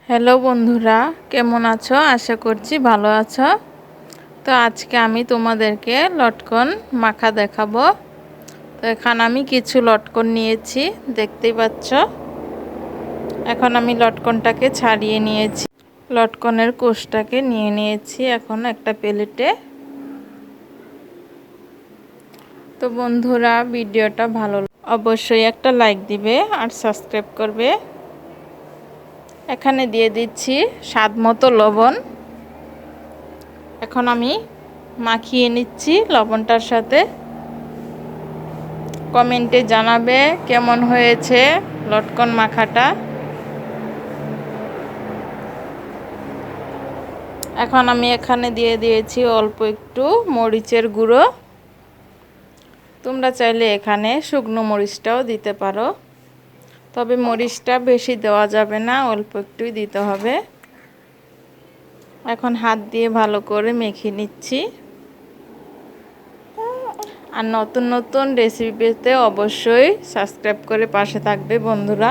Hello বন্ধুরা, কেমন আছো? আশা করছি ভালো আছো। তো আজকে আমি তোমাদেরকে লটকন মাখা দেখাবো। তো এখানে আমি কিছু লটকন নিয়েছি, দেখতেই পাচ্ছ। এখন আমি লটকনটাকে ছাড়িয়ে নিয়েছি, লটকনের কোষটাকে নিয়ে নিয়েছি এখন একটা প্লেটে। তো বন্ধুরা, ভিডিওটা ভালো অবশ্যই একটা লাইক দিবে আর সাবস্ক্রাইব করবে। এখানে দিয়ে দিচ্ছি স্বাদ মতো লবণ। এখন আমি মাখিয়ে নিচ্ছি লবণটার সাথে। কমেন্টে জানাবে কেমন হয়েছে লটকন মাখাটা। এখন আমি এখানে দিয়ে দিয়েছি অল্প একটু মরিচের গুঁড়ো। তোমরা চাইলে এখানে শুকনো মরিচটাও দিতে পারো, তবে মরিচটা বেশি দেওয়া যাবে না, অল্প একটুই দিতে হবে। এখন হাত দিয়ে ভালো করে মেখে নিচ্ছি। আর নতুন নতুন রেসিপি পেতে অবশ্যই সাবস্ক্রাইব করে পাশে থাকবে বন্ধুরা।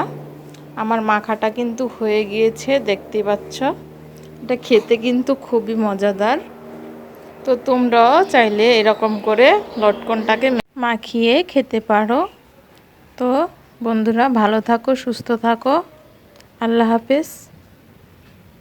আমার মাখাটা কিন্তু হয়ে গিয়েছে, দেখতেই পাচ্ছ। এটা খেতে কিন্তু খুবই মজাদার। তো তোমরাও চাইলে এরকম করে লটকনটাকে মাখিয়ে খেতে পারো। তো বন্ধুরা, ভালো থাকো, সুস্থ থাকো। আল্লাহ হাফেজ।